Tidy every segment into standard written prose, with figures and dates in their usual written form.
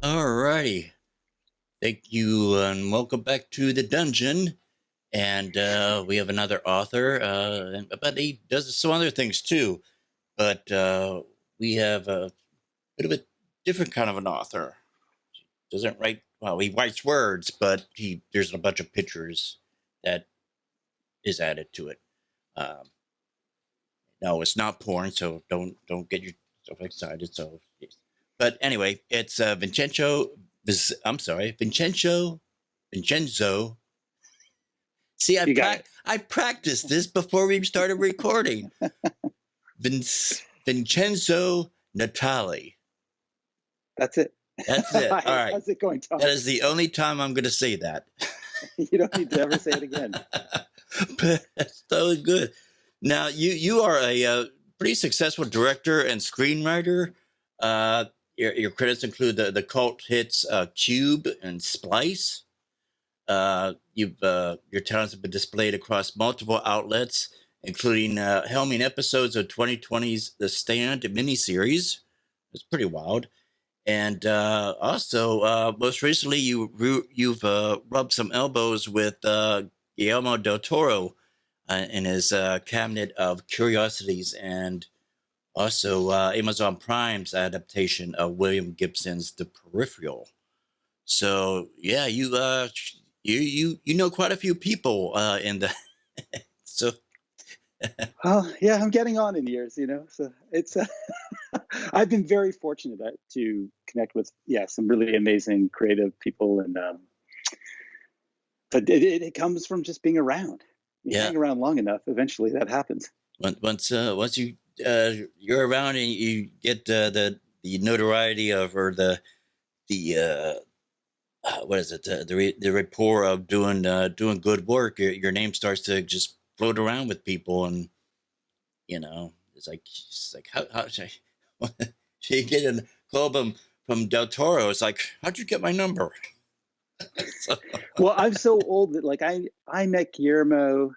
Alrighty. Thank you and welcome back to the dungeon. And we have another author, but he does some other things too. But we have a bit of a different kind of an author. Doesn't write, well, he writes words, but there's a bunch of pictures that is added to it. Um, no, it's not porn, so don't get yourself excited. So, but anyway, it's I'm sorry, Vincenzo. See, You got it. I practiced this before we started recording. Vincenzo Natali. That's it. That's it. All right. How's it going, Tom? That is the only time I'm going to say that. You don't need to ever say it again. But that's totally good. Now, you are a pretty successful director and screenwriter. Your credits include the cult hits Cube and Splice. Your talents have been displayed across multiple outlets, including helming episodes of 2020's The Stand miniseries. It's pretty wild. And also, most recently, you've rubbed some elbows with Guillermo del Toro in his Cabinet of Curiosities, and also Amazon Prime's adaptation of William Gibson's The Peripheral. So yeah, you know quite a few people in the so Well, yeah, I'm getting on in years, So it's I've been very fortunate to connect with some really amazing creative people, and but it comes from just being around. You yeah. hang around long enough, eventually that happens. Once you're around and you get the notoriety of or the what is it the rapport of doing good work, your name starts to just float around with people, and it's like how should you get a call from Del Toro? It's like, how'd you get my number? So, Well, I'm so old that I met Guillermo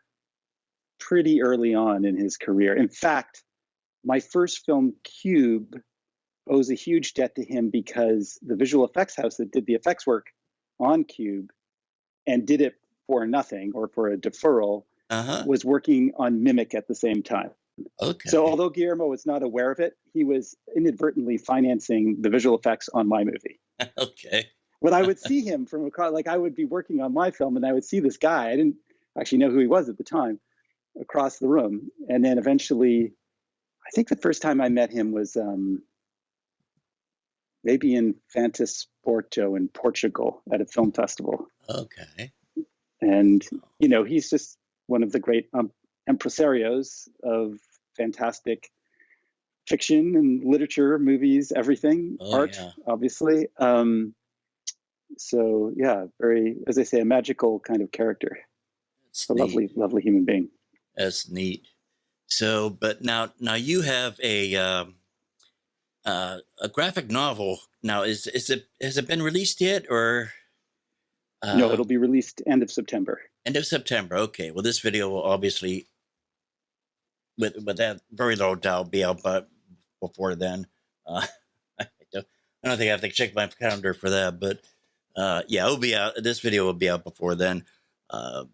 pretty early on in his career. In fact, my first film, Cube, owes a huge debt to him because the visual effects house that did the effects work on Cube and did it for nothing or for a deferral was working on Mimic at the same time. Okay. So although Guillermo was not aware of it, he was inadvertently financing the visual effects on my movie. Okay. When I would see him from across, like I would be working on my film and I would see this guy, I didn't actually know who he was at the time, across the room. And then eventually, I think the first time I met him was maybe in Fantasporto in Portugal at a film festival. Okay. And, he's just one of the great impresarios of fantastic fiction and literature, movies, everything, art, yeah. Obviously. So yeah, very, as I say, a magical kind of character. It's a lovely, lovely human being. That's neat. So, but now you have a graphic novel. Now, has it been released yet, or? No, it'll be released end of September. End of September. Okay. Well, this video will obviously, with that very low doubt, be out before then. I don't think I have to check my calendar for that, but yeah, it'll be out. This video will be out before then. But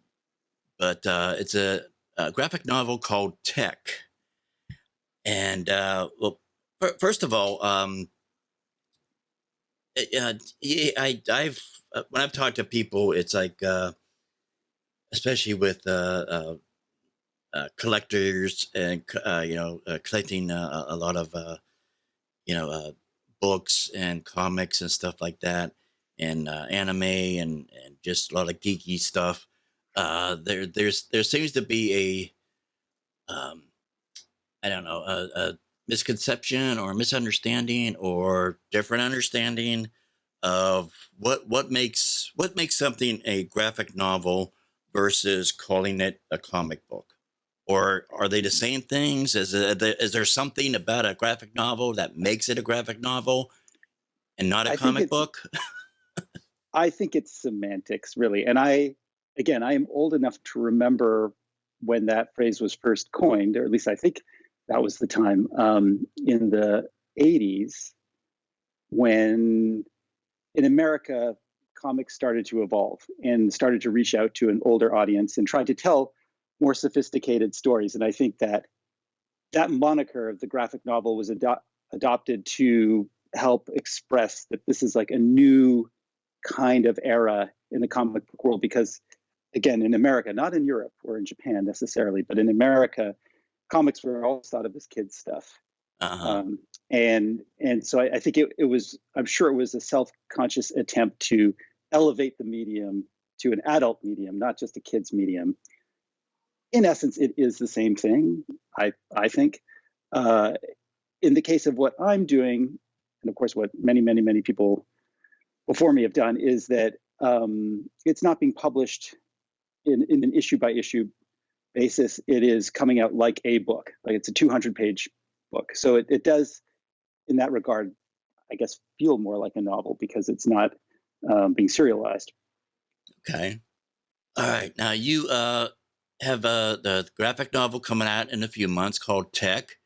it's a graphic novel called Tech. And well, first of all, I've when I've talked to people, it's like, especially with collectors and collecting a lot of books and comics and stuff like that, and anime and just a lot of geeky stuff. There seems to be I don't know, a misconception or misunderstanding or different understanding of what makes something a graphic novel versus calling it a comic book. Or are they the same things? Is there something about a graphic novel that makes it a graphic novel and not a comic book? I think it's semantics, really. And I am old enough to remember when that phrase was first coined, or at least I think that was the time, in the 80s, when in America, comics started to evolve and started to reach out to an older audience and tried to tell more sophisticated stories. And I think that that moniker of the graphic novel was adopted to help express that this is like a new kind of era in the comic book world. Because again, in America, not in Europe or in Japan necessarily, but in America, comics were always thought of as kids stuff. Uh-huh. And so I think it was, I'm sure it was a self-conscious attempt to elevate the medium to an adult medium, not just a kid's medium. In essence, it is the same thing, I think. In the case of what I'm doing, and of course what many people before me have done, is that it's not being published in an issue by issue basis. It is coming out like a book, like it's a 200-page book. So it does, in that regard, I guess, feel more like a novel because it's not being serialized. Okay. All right. Now you have the graphic novel coming out in a few months called Tech,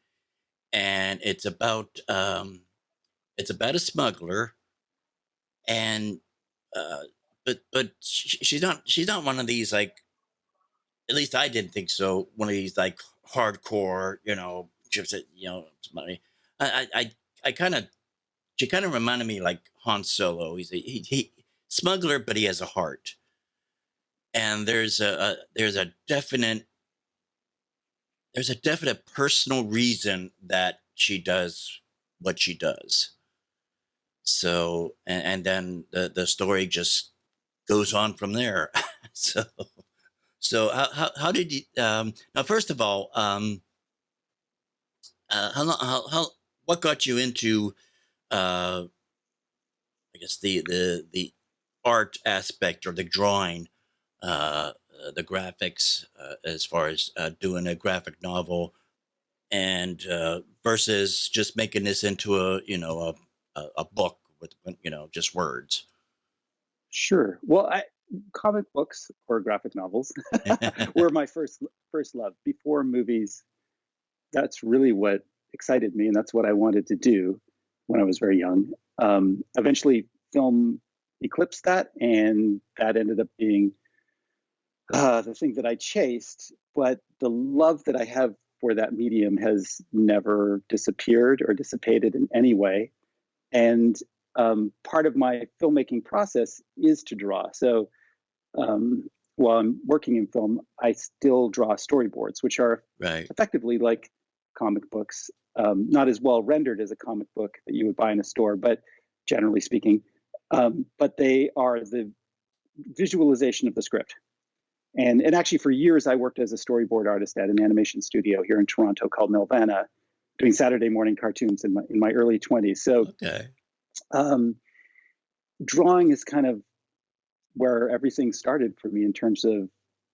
and it's about a smuggler, and but she's not one of these, like, at least I didn't think so, one of these like hardcore, just somebody. I kind of She kind of reminded me like Han Solo. He smuggler, but he has a heart. And there's a definite personal reason that she does what she does. So and then the story just goes on from there. so how did you now, first of all, how what got you into I guess the art aspect, or the drawing, the graphics, as far as doing a graphic novel, and versus just making this into a book with just words. Sure. Well, comic books or graphic novels were my first love. Before movies, that's really what excited me, and that's what I wanted to do when I was very young. Eventually, film eclipsed that, and that ended up being the thing that I chased. But the love that I have for that medium has never disappeared or dissipated in any way. And part of my filmmaking process is to draw. So while I'm working in film, I still draw storyboards, which are Right. effectively like comic books, not as well rendered as a comic book that you would buy in a store, but generally speaking, but they are the visualization of the script. And actually, for years, I worked as a storyboard artist at an animation studio here in Toronto called Nelvana, doing Saturday morning cartoons in my early 20s. So, Okay. Drawing is kind of where everything started for me in terms of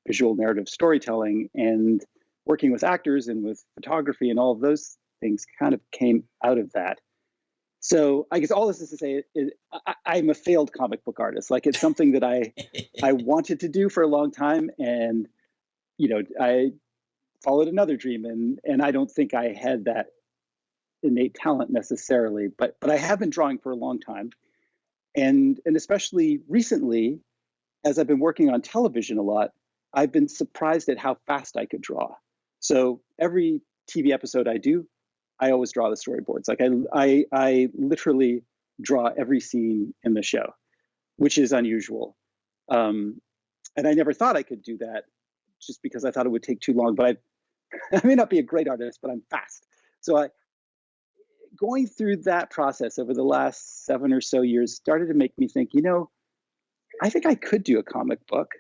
visual narrative storytelling, and working with actors and with photography and all of those things kind of came out of that. So I guess all this is to say is I'm a failed comic book artist. Like, it's something that I wanted to do for a long time, and I followed another dream, and I don't think I had that innate talent necessarily, but I have been drawing for a long time, and especially recently, as I've been working on television a lot, I've been surprised at how fast I could draw. So every TV episode I do, I always draw the storyboards. Like, I literally draw every scene in the show, which is unusual. And I never thought I could do that, just because I thought it would take too long. But I may not be a great artist, but I'm fast. So going through that process over the last 7 or so years started to make me think, I think I could do a comic book.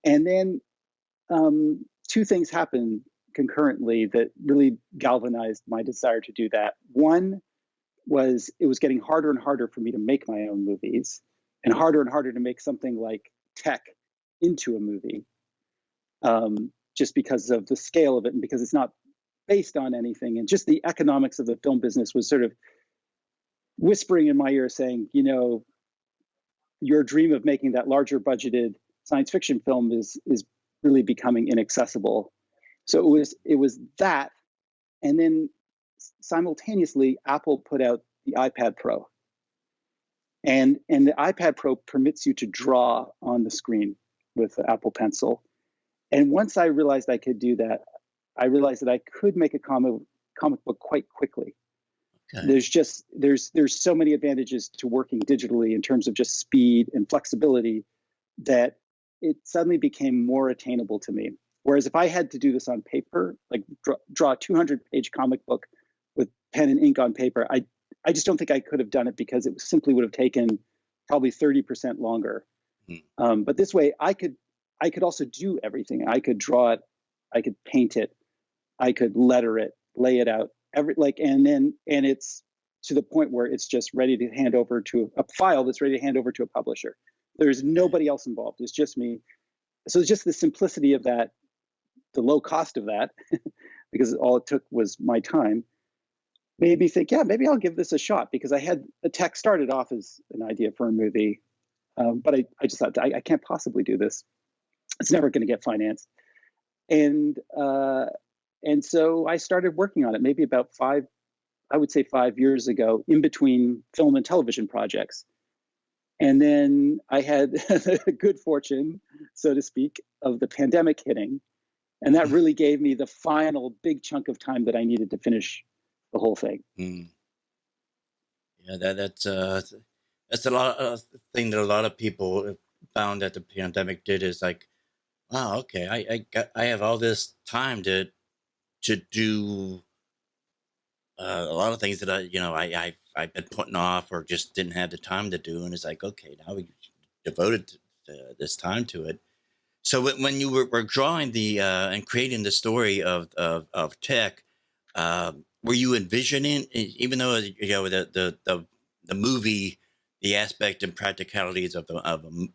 And then two things happened concurrently that really galvanized my desire to do that. One was, it was getting harder and harder for me to make my own movies, and harder to make something like Tech into a movie, just because of the scale of it, and because it's not based on anything, and just the economics of the film business was sort of whispering in my ear saying, your dream of making that larger budgeted science fiction film is really becoming inaccessible. So it was that, and then simultaneously Apple put out the iPad Pro, And the iPad Pro permits you to draw on the screen with the Apple Pencil. And once I realized I could do that, I realized that I could make a comic book quite quickly. Okay. There's so many advantages to working digitally in terms of just speed and flexibility that it suddenly became more attainable to me. Whereas if I had to do this on paper, like draw a 200-page comic book with pen and ink on paper, I just don't think I could have done it, because it simply would have taken probably 30% longer. But this way, I could also do everything. I could draw it, I could paint it, I could letter it, lay it out, and it's to the point where it's just ready to hand over to a file that's ready to hand over to a publisher. There's nobody else involved. It's just me. So it's just the simplicity of that, the low cost of that, because all it took was my time, made me think, yeah, maybe I'll give this a shot, because I had the tech started off as an idea for a movie, but I just thought, I can't possibly do this. It's never going to get financed. And so I started working on it maybe about 5 years ago, in between film and television projects. And then I had the good fortune, so to speak, of the pandemic hitting. And that really gave me the final big chunk of time that I needed to finish the whole thing. Yeah, that's a lot of thing that a lot of people found that the pandemic did, is like, wow, okay, I have all this time to do a lot of things that I've been putting off or just didn't have the time to do, and it's like, okay, now we devoted this time to it. So when you were drawing the and creating the story of tech, were you envisioning, even though the movie, the aspect and practicalities of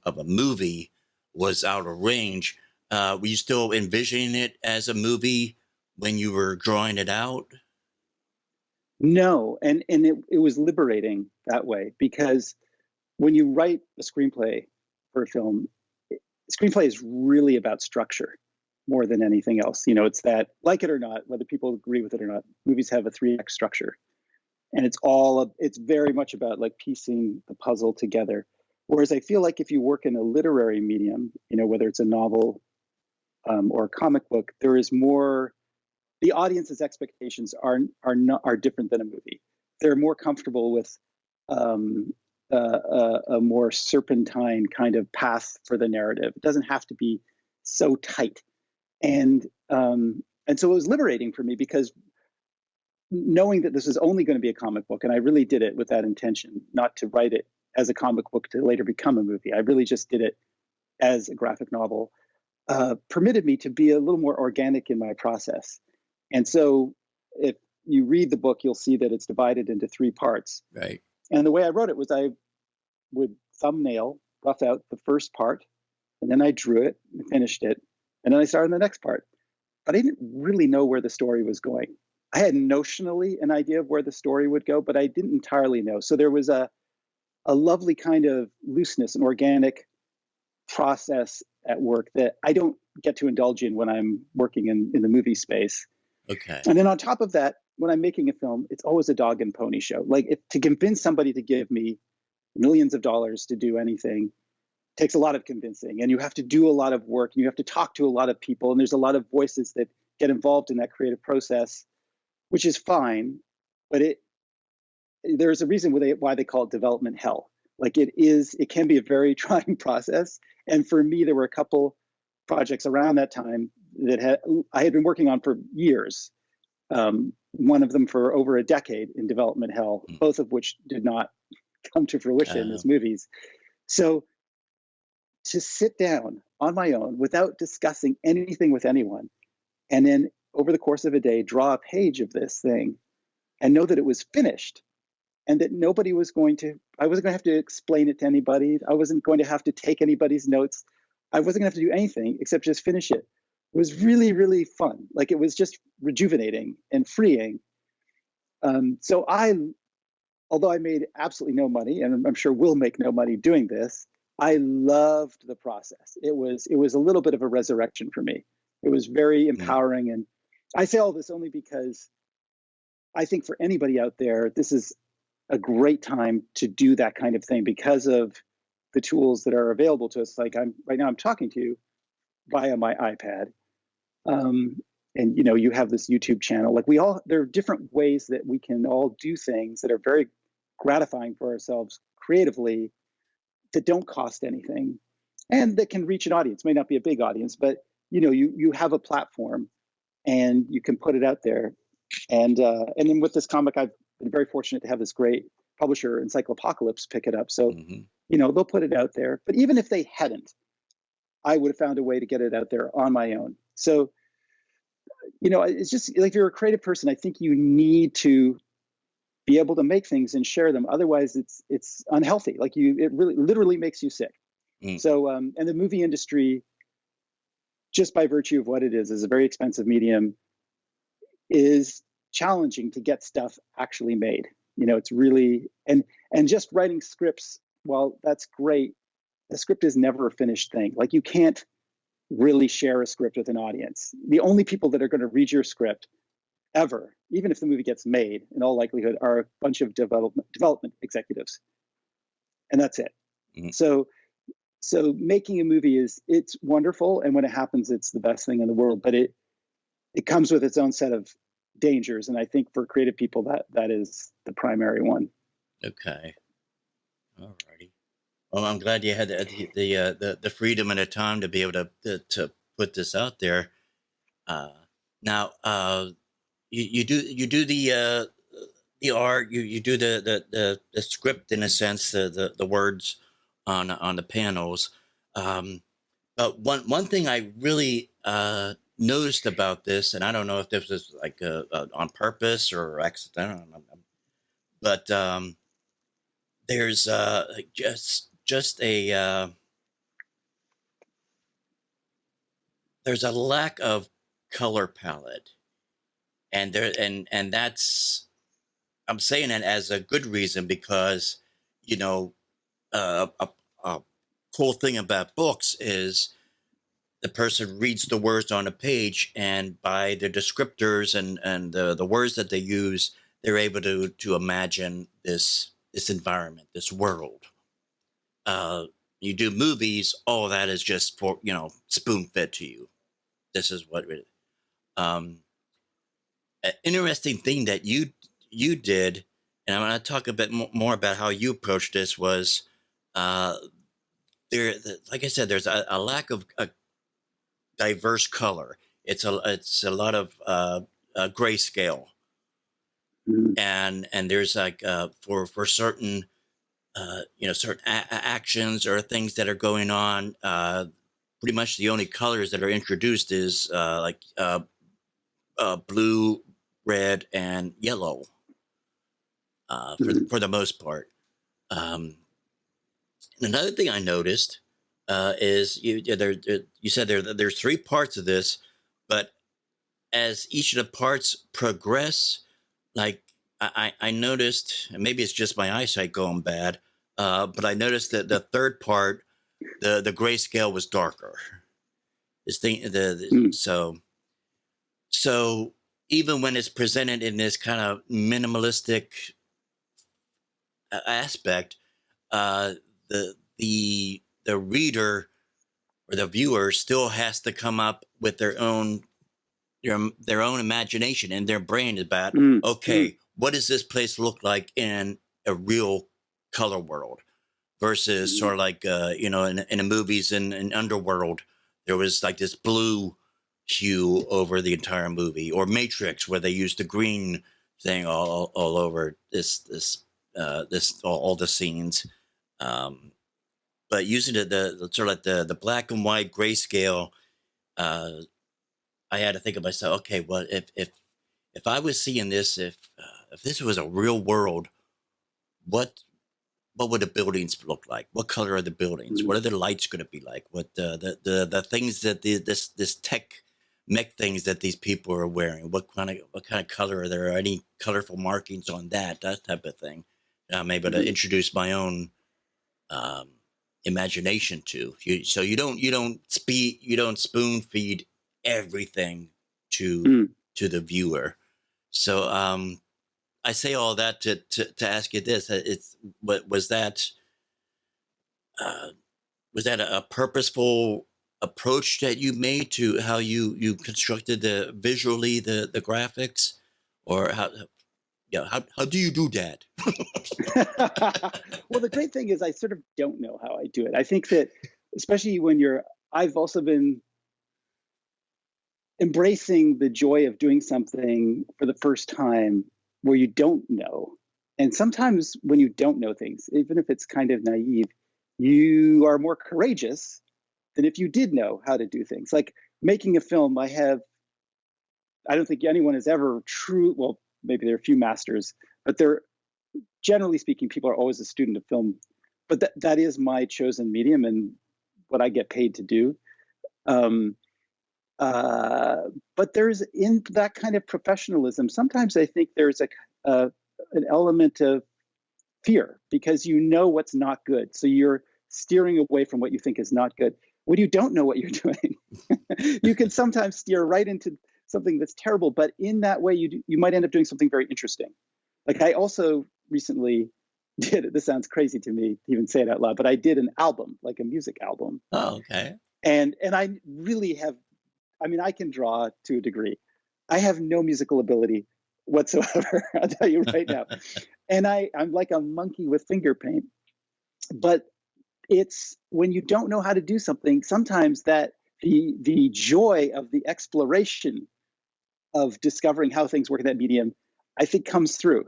a movie was out of range, were you still envisioning it as a movie when you were drawing it out? No, and it was liberating that way, because when you write a screenplay for a film, screenplay is really about structure more than anything else. It's that, like it or not, whether people agree with it or not, movies have a 3-act structure, and it's very much about like piecing the puzzle together. Whereas I feel like if you work in a literary medium, whether it's a novel or a comic book, there is more. The audience's expectations are different than a movie. They're more comfortable with a more serpentine kind of path for the narrative. It doesn't have to be so tight, and so it was liberating for me, because knowing that this is only going to be a comic book, and I really did it with that intention, not to write it as a comic book to later become a movie. I really just did it as a graphic novel. Permitted me to be a little more organic in my process. And so if you read the book, you'll see that it's divided into 3 parts. Right. And the way I wrote it was I would rough out the first part, and then I drew it and finished it. And then I started the next part. But I didn't really know where the story was going. I had notionally an idea of where the story would go, but I didn't entirely know. So there was a lovely kind of looseness, an organic process at work that I don't get to indulge in when I'm working in the movie space. Okay. And then on top of that, when I'm making a film, it's always a dog and pony show. Like, to convince somebody to give me millions of dollars to do anything takes a lot of convincing, and you have to do a lot of work, and you have to talk to a lot of people, and there's a lot of voices that get involved in that creative process, which is fine, but there's a reason why they call it development hell. Like, it can be a very trying process. And for me, there were a couple projects around that time that I had been working on for years. One of them for over a decade in development hell, both of which did not come to fruition as movies. So to sit down on my own without discussing anything with anyone, and then over the course of a day, draw a page of this thing and know that it was finished, and that I wasn't going to have to explain it to anybody. I wasn't going to have to take anybody's notes. I wasn't going to have to do anything except just finish it. It was really, really fun. Like, it was just rejuvenating and freeing. So although I made absolutely no money, and I'm sure will make no money doing this, I loved the process. It was a little bit of a resurrection for me. It was very empowering. And I say all this only because I think for anybody out there, this is a great time to do that kind of thing because of the tools that are available to us. Like right now I'm talking to you via my iPad. And you have this YouTube channel. Like there are different ways that we can all do things that are very gratifying for ourselves creatively that don't cost anything and that can reach an audience. May not be a big audience, but you have a platform and you can put it out there. And then with this comic, I've been very fortunate to have this great publisher, Encyclopocalypse, pick it up. So, they'll put it out there. But even if they hadn't, I would have found a way to get it out there on my own. So, it's just like, if you're a creative person, I think you need to be able to make things and share them. Otherwise, it's unhealthy. Like it really literally makes you sick. So, and the movie industry, just by virtue of what it is a very expensive medium, is challenging to get stuff actually made. It's really, and just writing scripts, while that's great, a script is never a finished thing. Like, you can't really share a script with an audience. The only people that are going to read your script ever, even if the movie gets made, in all likelihood, are a bunch of development executives. And that's it. So making a movie it's wonderful. And when it happens, it's the best thing in the world, but it comes with its own set of dangers. And I think for creative people, that is the primary one. Okay. All righty. Well, I'm glad you had the freedom and the time to be able to put this out there. Now, you do the art, you do the script, in a sense, the words on the panels. But one thing I really noticed about this, and I don't know if this was like on purpose or accidental, but there's just a there's a lack of color palette, and that's, I'm saying it as a good reason, because a cool thing about books is the person reads the words on a page, and by the descriptors and the words that they use, they're able to imagine this environment, this world. You do movies, all that is just for, spoon fed to you. This is what it, an interesting thing that you did, and I'm going to talk a bit more about how you approached this, was like I said, there's a lack of a diverse color. It's a lot of grayscale, and there's like for certain certain actions or things that are going on. Pretty much the only colors that are introduced is blue, red, and yellow. For the most part. Another thing I noticed is you said there's three parts of this, but as each of the parts progress, like I noticed, and maybe it's just my eyesight going bad, but I noticed that the third part, the grayscale was darker. So even when it's presented in this kind of minimalistic aspect, the reader or the viewer still has to come up with their own imagination in their brain about, what does this place look like in a real color world, versus sort of like in the movies in Underworld, there was like this blue hue over the entire movie, or Matrix, where they used the green thing all over this all the scenes. But using the sort of like the black and white grayscale, I had to think of myself, okay, well, if I was seeing this, if this was a real world, what would the buildings look like? What color are the buildings? What are the lights going to be like? What the things that this tech mech things that these people are wearing? What kind of color are there? Any colorful markings on that type of thing? I'm able to introduce my own imagination to you. So you don't spoon feed everything to the viewer. So I say all that to ask you this: it's what uh, was that a purposeful approach that you made to how you constructed the visually the graphics, or how how do you do that? Well, the great thing is I sort of don't know how I do it. I think that especially when I've also been embracing the joy of doing something for the first time where you don't know. And sometimes when you don't know things, even if it's kind of naive, you are more courageous than if you did know how to do things. Like making a film, I don't think anyone has ever well, maybe there are a few masters, but they're generally speaking, people are always a student of film. But that is my chosen medium and what I get paid to do. Um, but there's in that kind of professionalism, sometimes I think there's an element of fear because you know what's not good. So you're steering away from what you think is not good. When you don't know what you're doing, you can sometimes steer right into something that's terrible. But in that way, you might end up doing something very interesting. Like I also recently did, this sounds crazy to me to even say it out loud, but I did an album, like a music album. Oh, okay. And I really have, I mean, I can draw to a degree. I have no musical ability whatsoever. I'll tell you right now. And I'm like a monkey with finger paint. But it's when you don't know how to do something, sometimes that the joy of the exploration of discovering how things work in that medium, I think comes through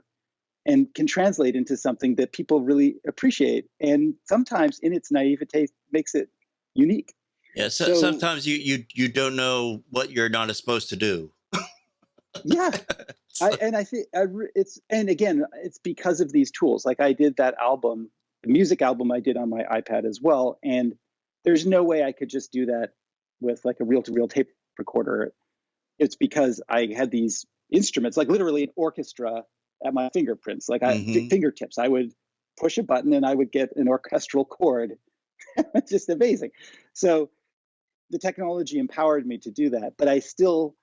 and can translate into something that people really appreciate. And sometimes in its naivete makes it unique. Yeah, so sometimes you don't know what you're not supposed to do. Yeah. I think and again, it's because of these tools. Like I did that album, the music album I did on my iPad as well. And there's no way I could just do that with like a reel-to-reel tape recorder. It's because I had these instruments, like literally an orchestra at my fingerprints, like fingertips. I would push a button and I would get an orchestral chord. It's just amazing. So the technology empowered me to do that, but I still,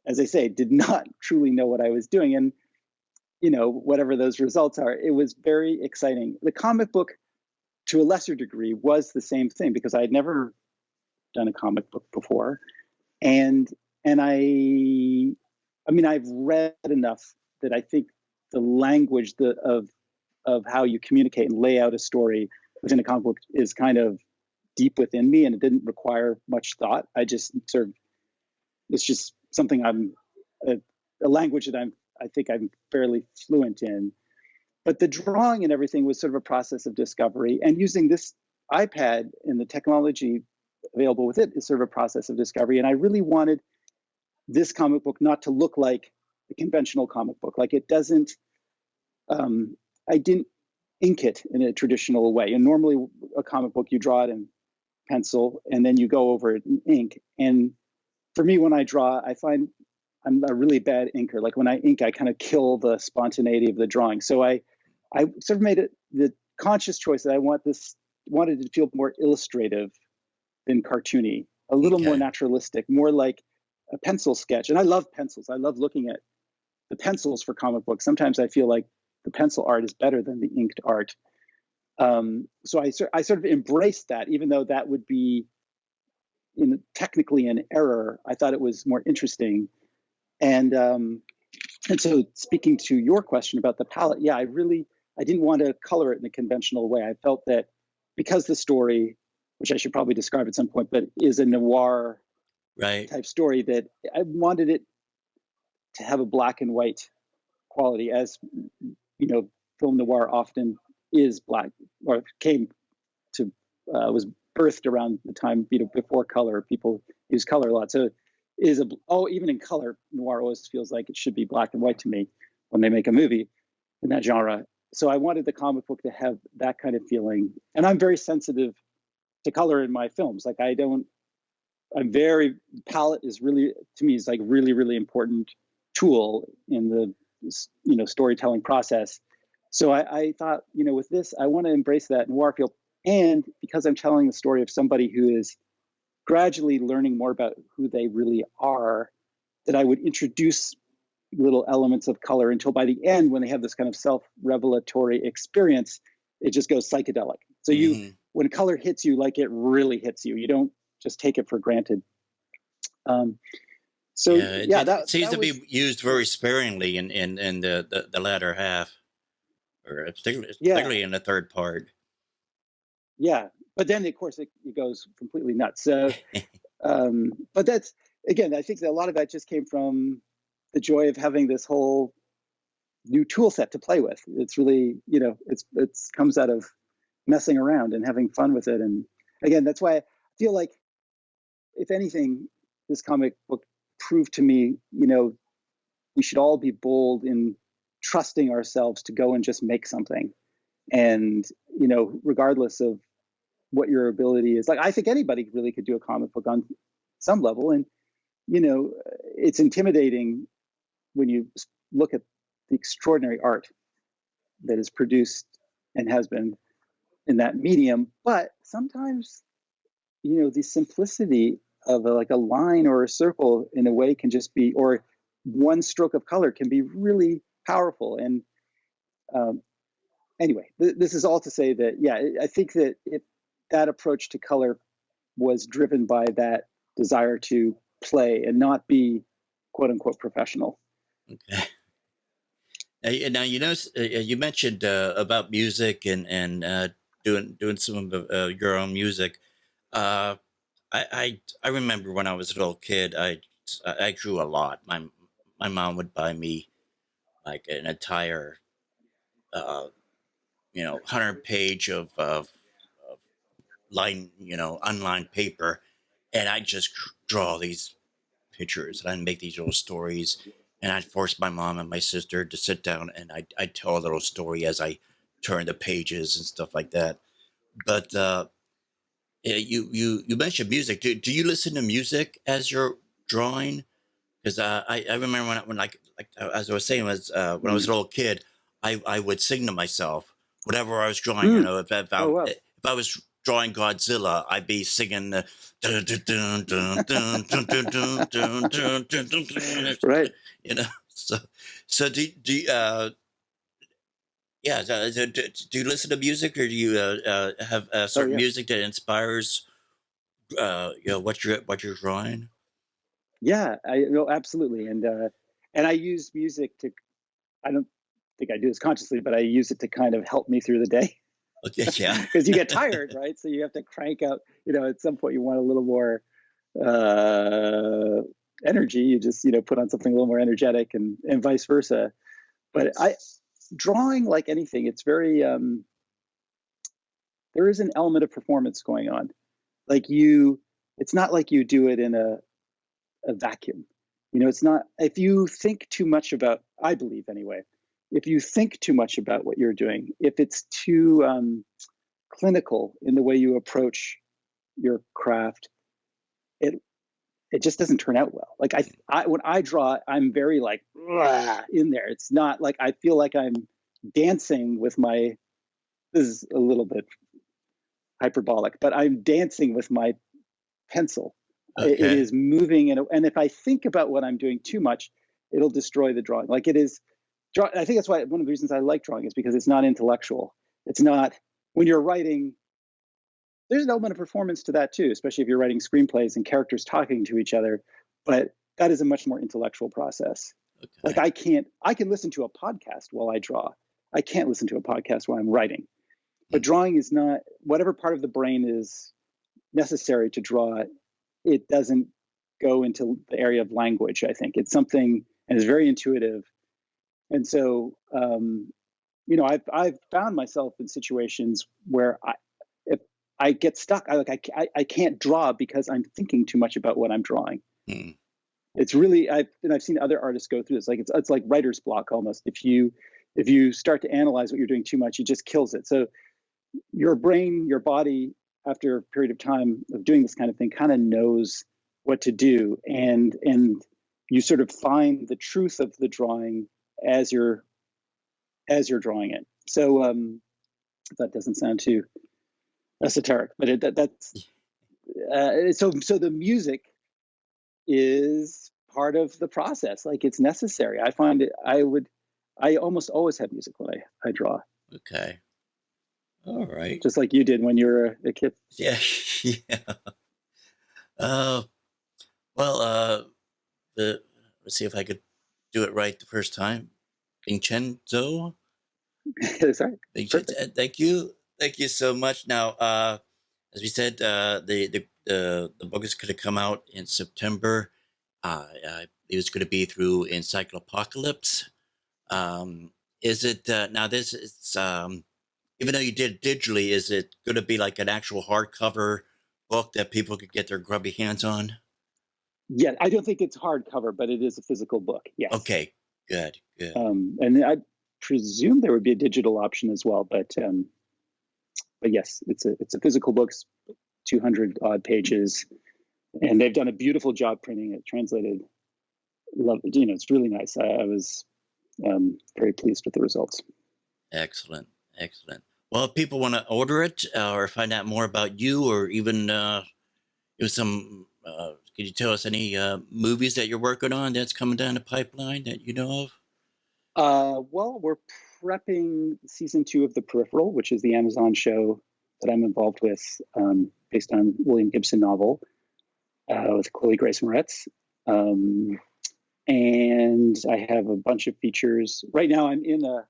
as I say, did not truly know what I was doing. And, whatever those results are, it was very exciting. The comic book, to a lesser degree, was the same thing because I had never done a comic book before. And I've read enough that I think the language of how you communicate and lay out a story within a comic book is kind of deep within me, and it didn't require much thought. I just it's just something a language that I think I'm fairly fluent in. But the drawing and everything was sort of a process of discovery, and using this iPad and the technology available with it is sort of a process of discovery. And I really wanted this comic book not to look like a conventional comic book. Like it doesn't, I didn't ink it in a traditional way. And normally a comic book, you draw it in pencil and then you go over it in ink. And for me, when I draw, I find I'm a really bad inker. Like when I ink, I kind of kill the spontaneity of the drawing. So I sort of made it the conscious choice that I wanted it to feel more illustrative than cartoony, a little more naturalistic, more like a pencil sketch. And I love pencils. I love looking at the pencils for comic books. Sometimes I feel like the pencil art is better than the inked art. So I sort of embraced that, even though that would be technically an error. I thought it was more interesting. And so speaking to your question about the palette, yeah, I didn't want to color it in a conventional way. I felt that because the story, which I should probably describe at some point, but is a noir type story, that I wanted it to have a black and white quality, as film noir often is black, or came to was birthed around the time before color. People use color a lot, so even in color, noir always feels like it should be black and white to me when they make a movie in that genre. So I wanted the comic book to have that kind of feeling, and I'm very sensitive to color in my films. Like palette is really, to me, is like really, really important tool in the storytelling process. So I thought, with this, I want to embrace that noir feel, and because I'm telling the story of somebody who is gradually learning more about who they really are, that I would introduce little elements of color until by the end, when they have this kind of self-revelatory experience, it just goes psychedelic. So when color hits you, like it really hits you, you don't just take it for granted. It seems to be used very sparingly in the latter half, or particularly in the third part. Yeah, but then of course it goes completely nuts. So, but that's, again, I think that a lot of that just came from the joy of having this whole new tool set to play with. It's really, it's comes out of messing around and having fun with it. And again, that's why I feel like, if anything, this comic book proved to me, we should all be bold in trusting ourselves to go and just make something. And, regardless of what your ability is, like, I think anybody really could do a comic book on some level. And, it's intimidating when you look at the extraordinary art that is produced and has been in that medium. But sometimes, the simplicity of a line or a circle in a way can just be, or one stroke of color can be really powerful. And anyway, this is all to say that, yeah, I think that that approach to color was driven by that desire to play and not be quote unquote professional. Okay. Now, you mentioned about music and doing some of your own music. I remember when I was a little kid, I drew a lot. My mom would buy me like an entire 100-page of line, unlined paper, and I just draw these pictures and I'd make these little stories, and I'd force my mom and my sister to sit down and I'd tell a little story as I turn the pages and stuff like that. But you mentioned music. Do you listen to music as you're drawing? Because I remember when as I was saying, was when I was a little kid, I would sing to myself whatever I was drawing. If I was drawing Godzilla, I'd be singing the right. So do you listen to music, or do you have certain music that inspires what you're drawing? Yeah, absolutely. And I use music to, I don't think I do this consciously, but I use it to kind of help me through the day. Okay, yeah. Because you get tired, right? So you have to crank out, at some point you want a little more energy. You just, put on something a little more energetic, and vice versa. But drawing, like anything, it's very, there is an element of performance going on. Like it's not like you do it in a vacuum. It's not, if you think too much about, I believe anyway, if you think too much about what you're doing, if it's too clinical in the way you approach your craft, it just doesn't turn out well. Like I when I draw, I'm very like in there. It's not like I feel like I'm dancing with my, this is a little bit hyperbolic, but I'm dancing with my pencil. Okay. It is moving, and if I think about what I'm doing too much, it'll destroy the drawing. Like it is, I think that's why one of the reasons I like drawing is because it's not intellectual. It's not, when you're writing, there's an element of performance to that too, especially if you're writing screenplays and characters talking to each other. But that is a much more intellectual process. Okay. Like I can listen to a podcast while I draw. I can't listen to a podcast while I'm writing. But drawing is not, whatever part of the brain is necessary to draw, it doesn't go into the area of language, I think. It's something, and it's very intuitive. And so, I've found myself in situations where if I get stuck, I can't draw because I'm thinking too much about what I'm drawing. Mm. It's really, I've seen other artists go through this. Like it's like writer's block almost. If you start to analyze what you're doing too much, it just kills it. So your brain, your body, after a period of time of doing this kind of thing, kind of knows what to do, and you sort of find the truth of the drawing as you're drawing it. So that doesn't sound too esoteric, but that's so the music is part of the process. Like, it's necessary. I find it. I almost always have music when I draw, Okay. All right. just like you did when you were a kid. Yeah. Yeah. Uh, well, let's see if I could do it right the first time. Vincenzo. Sorry. Thank you. Thank you so much. Now, as we said, the book is going to come out in September. It was going to be through Encyclopocalypse. Is it now? This is even though you did digitally, is it going to be like an actual hardcover book that people could get their grubby hands on? Yeah, I don't think it's hardcover, but it is a physical book. Yes. Okay, good. And I presume there would be a digital option as well, but yes, it's a physical book, 200 odd pages, and they've done a beautiful job printing it, translated. Love, it's really nice. I was very pleased with the results. Excellent. Well, if people want to order it or find out more about you, or even some, could you tell us any movies that you're working on that's coming down the pipeline that you know of? Well, we're prepping season 2 of The Peripheral, which is the Amazon show that I'm involved with, based on William Gibson novel, with Chloe Grace Moretz. And I have a bunch of features. Right now I'm in a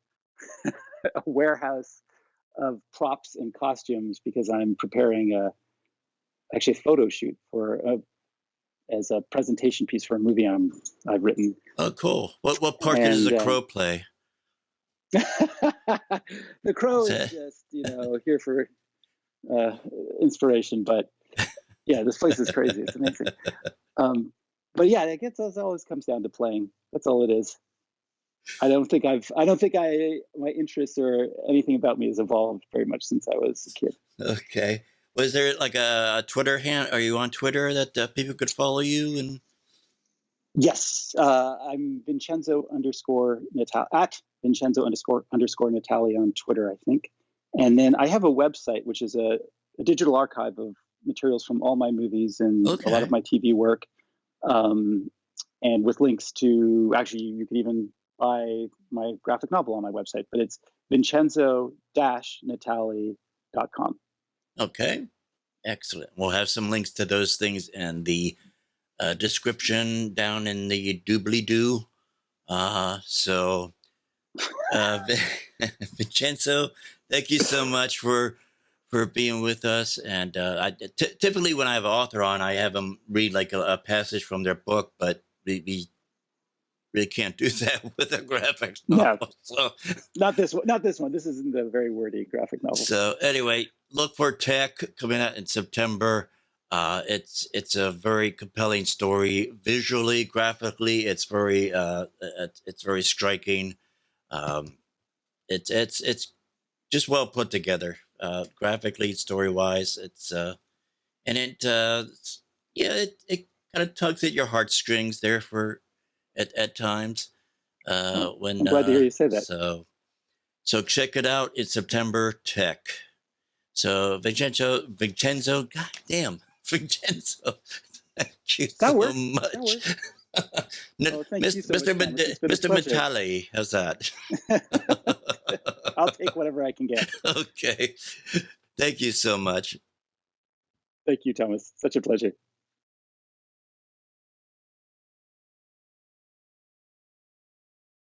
warehouse of props and costumes because I'm preparing actually a photo shoot as a presentation piece for a movie I've written. Oh, cool. What part does the crow play? The crow is just, here for inspiration, but yeah, this place is crazy. It's amazing. But yeah, I guess it always comes down to playing. That's all it is. I don't think my interests or anything about me has evolved very much since I was a kid. Okay. Was there like a Twitter hand? Are you on Twitter that people could follow you? And yes, I'm Vincenzo _Natali at Vincenzo __ Natali on Twitter, I think. And then I have a website, which is a digital archive of materials from all my movies and a lot of my TV work. And with links to, actually, you could even buy my graphic novel on my website, but it's vincenzo-natali.com. Okay, excellent. We'll have some links to those things in the description down in the doobly-doo. So, Vincenzo, thank you so much for being with us. And typically when I have an author on, I have them read like a passage from their book, but we really can't do that with a graphic novel. No, so, not this one. This isn't a very wordy graphic novel. So anyway, look for Tech coming out in September. It's a very compelling story, visually, graphically. It's very striking. It's just well put together, graphically, story wise. It's and it kind of tugs at your heartstrings there at times. When I'm glad to hear you say that. So check it out in September. Tech. So Vincenzo, goddamn, Vincenzo, thank you so much. Mr. Natali, how's that? I'll take whatever I can get. Okay. Thank you so much. Thank you, Thomas. Such a pleasure.